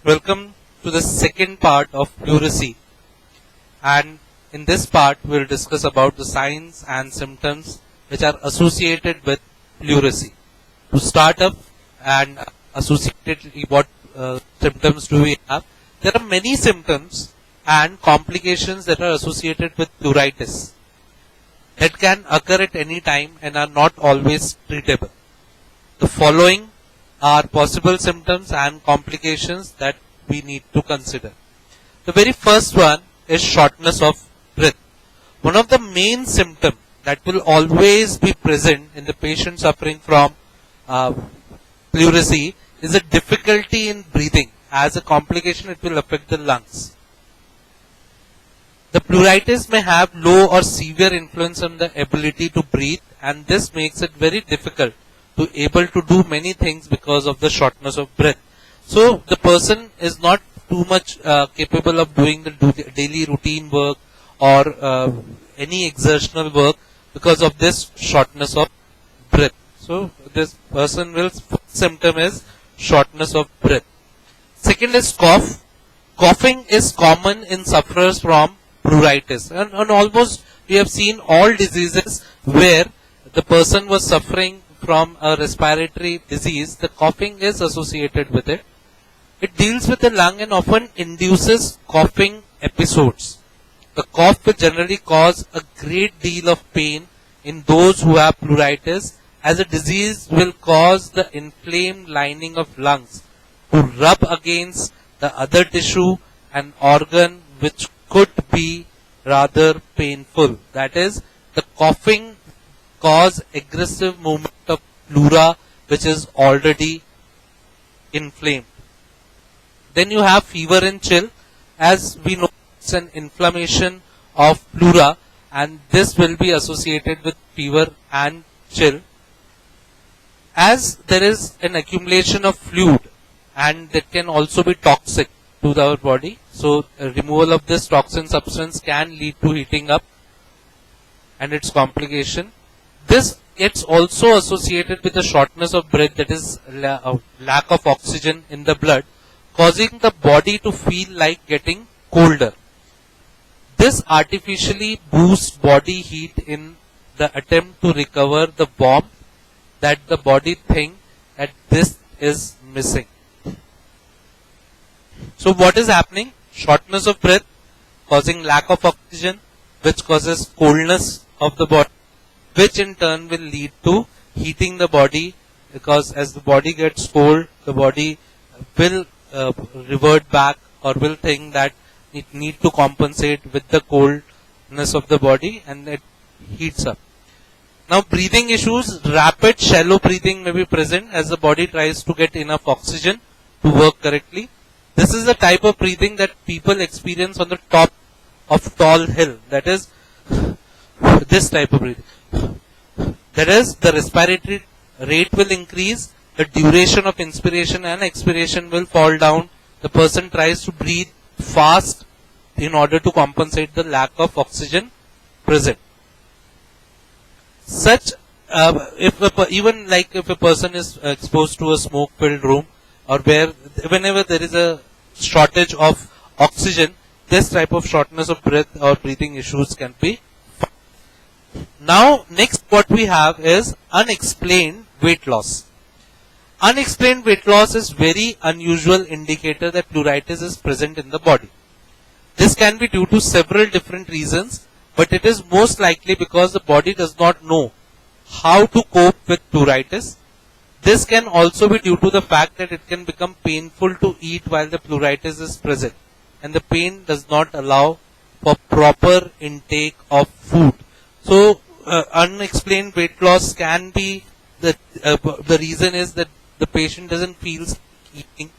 Welcome to the second part of pleurisy, and in this part we'll discuss about the signs and symptoms which are associated with pleurisy. To start up and associated what symptoms do we have? There are many symptoms and complications that are associated with pleuritis that can occur at any time and are not always treatable. The following are possible symptoms and complications that we need to consider. The very first one is shortness of breath. One of the main symptoms that will always be present in the patient suffering from pleurisy is a difficulty in breathing. As a complication, it will affect the lungs. The pleuritis may have low or severe influence on the ability to breathe, and this makes it very difficult to able to do many things because of the shortness of breath. So the person is not too much capable of doing the daily routine work or any exertional work because of this shortness of breath. So this person will, first symptom is shortness of breath. Second is cough. Coughing is common in sufferers from pleuritis, and almost we have seen all diseases where the person was suffering from a respiratory disease, the coughing is associated with it. It deals with the lung and often induces coughing episodes. The cough will generally cause a great deal of pain in those who have pleuritis, as the disease will cause the inflamed lining of lungs to rub against the other tissue and organ, which could be rather painful. That is, the coughing cause aggressive movement of pleura which is already inflamed. Then you have fever and chill. As we know, it's an inflammation of pleura, and this will be associated with fever and chill. As there is an accumulation of fluid, and that can also be toxic to our body, so removal of this toxin substance can lead to heating up and its complication. This it's also associated with the shortness of breath, that is lack of oxygen in the blood, causing the body to feel like getting colder. This artificially boosts body heat in the attempt to recover the warmth that the body thinks that this is missing. So what is happening? Shortness of breath causing lack of oxygen, which causes coldness of the body, which in turn will lead to heating the body, because as the body gets cold, the body will revert back or will think that it need to compensate with the coldness of the body, and it heats up. Now breathing issues, rapid shallow breathing may be present as the body tries to get enough oxygen to work correctly. This is the type of breathing that people experience on the top of tall hill. That is this type of breathing. That is, the respiratory rate will increase, the duration of inspiration and expiration will fall down. The person tries to breathe fast in order to compensate the lack of oxygen present. Such, if a person is exposed to a smoke-filled room, or whenever there is a shortage of oxygen, this type of shortness of breath or breathing issues can be. Now, next what we have is unexplained weight loss. Unexplained weight loss is very unusual indicator that pleuritis is present in the body. This can be due to several different reasons, but it is most likely because the body does not know how to cope with pleuritis. This can also be due to the fact that it can become painful to eat while the pleuritis is present, and the pain does not allow for proper intake of food. So, unexplained weight loss can be the reason is that the patient doesn't feel eating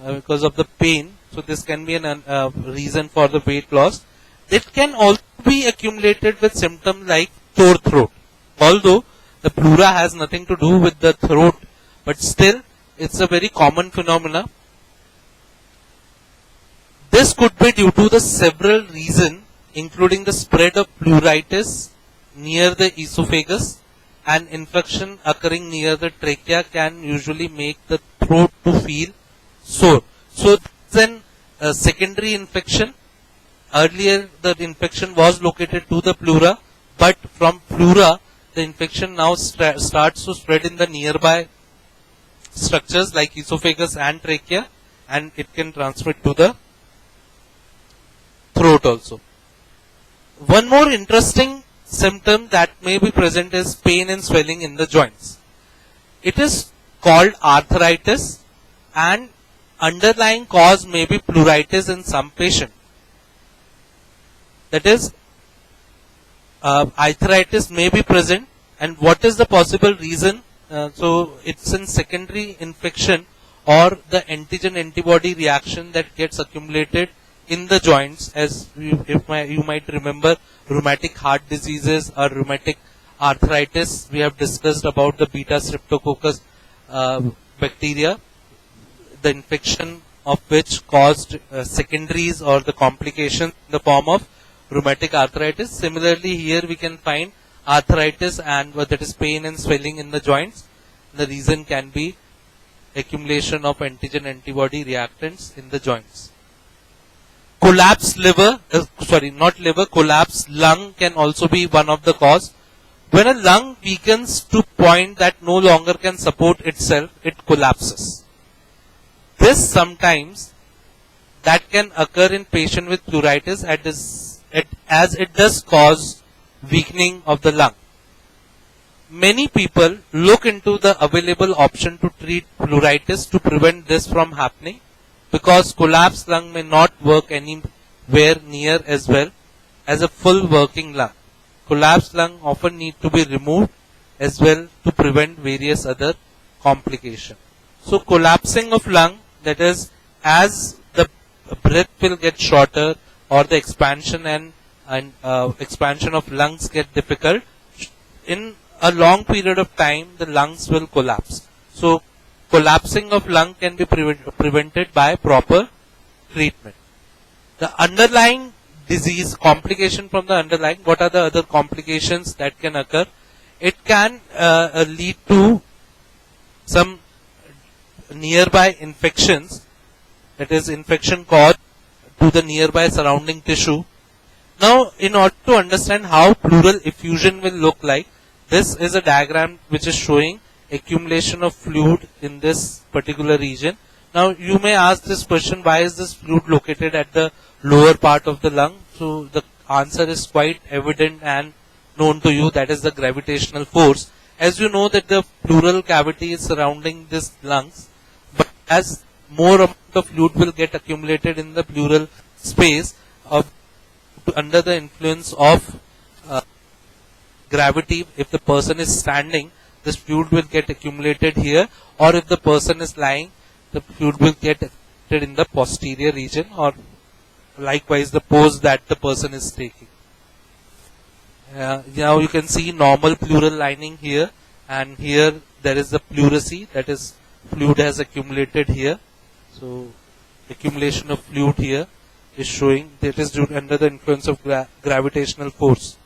because of the pain. So, this can be a reason for the weight loss. It can also be accumulated with symptoms like sore throat. Although the pleura has nothing to do with the throat, but still it's a very common phenomena. This could be due to the several reasons, including the spread of pleuritis near the esophagus, and infection occurring near the trachea can usually make the throat to feel sore. So an secondary infection. Earlier, the infection was located to the pleura, but from pleura, the infection now starts to spread in the nearby structures like esophagus and trachea, and it can transmit to the throat also. One more interesting symptom that may be present is pain and swelling in the joints. It is called arthritis, and underlying cause may be pleuritis in some patient. That is, arthritis may be present, and what is the possible reason? So it's in secondary infection or the antigen antibody reaction that gets accumulated in the joints, as you might remember rheumatic heart diseases or rheumatic arthritis. We have discussed about the beta streptococcus bacteria, the infection of which caused secondaries or the complications in the form of rheumatic arthritis. Similarly, here we can find arthritis, and that is pain and swelling in the joints. The reason can be accumulation of antigen antibody reactants in the joints. Collapsed liver, collapsed lung can also be one of the cause. When a lung weakens to point that no longer can support itself, it collapses. This sometimes that can occur in patient with pleuritis as it does cause weakening of the lung. Many people look into the available option to treat pleuritis to prevent this from happening, because collapsed lung may not work anywhere near as well as a full working lung. Collapsed lung often need to be removed as well to prevent various other complications. So collapsing of lung, that is, as the breath will get shorter or the expansion and expansion of lungs get difficult, in a long period of time the lungs will collapse. So collapsing of lung can be prevented by proper treatment. The underlying disease, complication from the underlying, what are the other complications that can occur? It can lead to some nearby infections, that is, infection caused to the nearby surrounding tissue. Now, in order to understand how pleural effusion will look like, this is a diagram which is showing accumulation of fluid in this particular region. Now, you may ask this question, why is this fluid located at the lower part of the lung? So, the answer is quite evident and known to you, that is the gravitational force. As you know that the pleural cavity is surrounding this lungs, but as more amount of fluid will get accumulated in the pleural space under the influence of gravity, if the person is standing, this fluid will get accumulated here, or if the person is lying, the fluid will get accumulated in the posterior region, or likewise the pose that the person is taking. Now you can see normal pleural lining here, and here there is the pleurisy, that is, fluid has accumulated here. So accumulation of fluid here is showing that is due under the influence of gravitational force.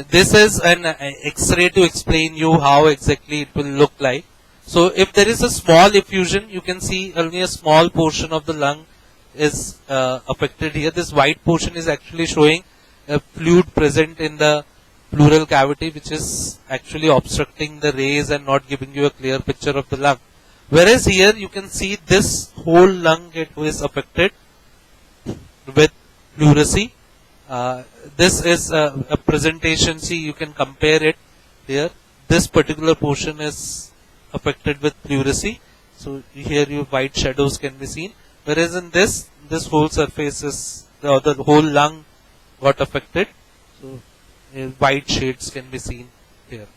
This is an X-ray to explain you how exactly it will look like. So if there is a small effusion, you can see only a small portion of the lung is affected here. This white portion is actually showing a fluid present in the pleural cavity, which is actually obstructing the rays and not giving you a clear picture of the lung. Whereas here you can see this whole lung is affected with pleurisy. This is a presentation. See, you can compare it here. This particular portion is affected with pleurisy. So here your white shadows can be seen. Whereas in this whole surface is the whole lung got affected. So white shades can be seen here.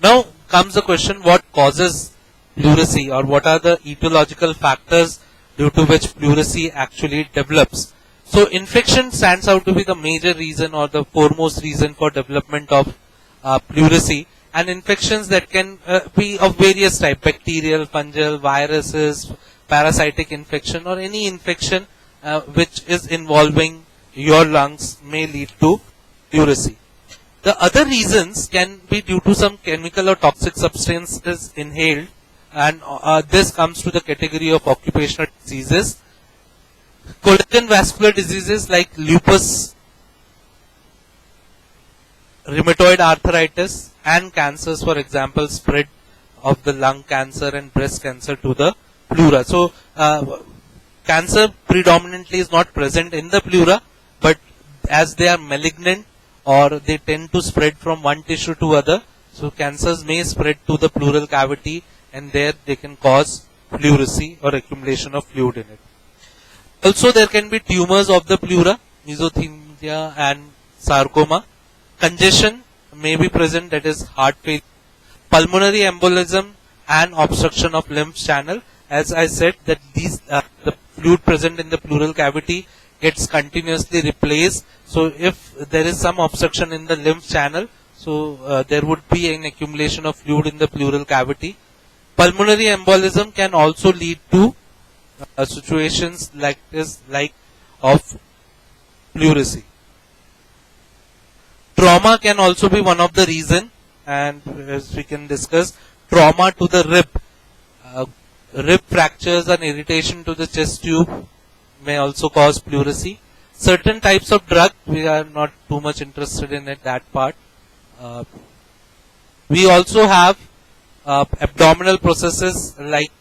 Now comes the question, what causes pleurisy, or what are the etiological factors due to which pleurisy actually develops? So infection stands out to be the major reason or the foremost reason for development of pleurisy, and infections that can be of various types: bacterial, fungal, viruses, parasitic infection, or any infection which is involving your lungs may lead to pleurisy. The other reasons can be due to some chemical or toxic substances inhaled, and this comes to the category of occupational diseases. Collagen vascular diseases like lupus, rheumatoid arthritis, and cancers, for example, spread of the lung cancer and breast cancer to the pleura. So, cancer predominantly is not present in the pleura, but as they are malignant or they tend to spread from one tissue to other, so cancers may spread to the pleural cavity, and there they can cause pleurisy or accumulation of fluid in it. Also, there can be tumors of the pleura, mesothelioma and sarcoma. Congestion may be present, that is heart failure. Pulmonary embolism and obstruction of lymph channel. As I said, that these the fluid present in the pleural cavity gets continuously replaced. So, if there is some obstruction in the lymph channel, so there would be an accumulation of fluid in the pleural cavity. Pulmonary embolism can also lead to situations like this, like of pleurisy. Trauma can also be one of the reason, and as we can discuss, trauma to the rib, rib fractures and irritation to the chest tube may also cause pleurisy. Certain types of drug, we are not too much interested in it, that part. We also have abdominal processes like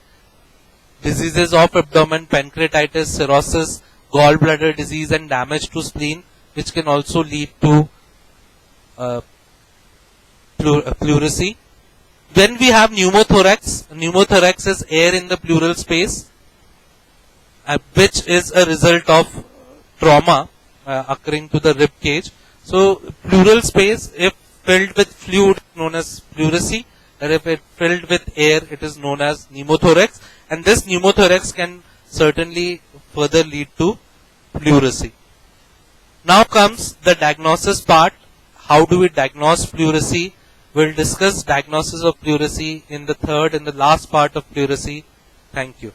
diseases of abdomen, pancreatitis, cirrhosis, gallbladder disease, and damage to spleen, which can also lead to pleurisy. When we have pneumothorax is air in the pleural space, which is a result of trauma occurring to the rib cage. So, pleural space, if filled with fluid, known as pleurisy, or if it filled with air, it is known as pneumothorax, and this pneumothorax can certainly further lead to pleurisy. Now comes the diagnosis part. How do we diagnose pleurisy? We'll discuss diagnosis of pleurisy in the third and the last part of pleurisy. Thank you.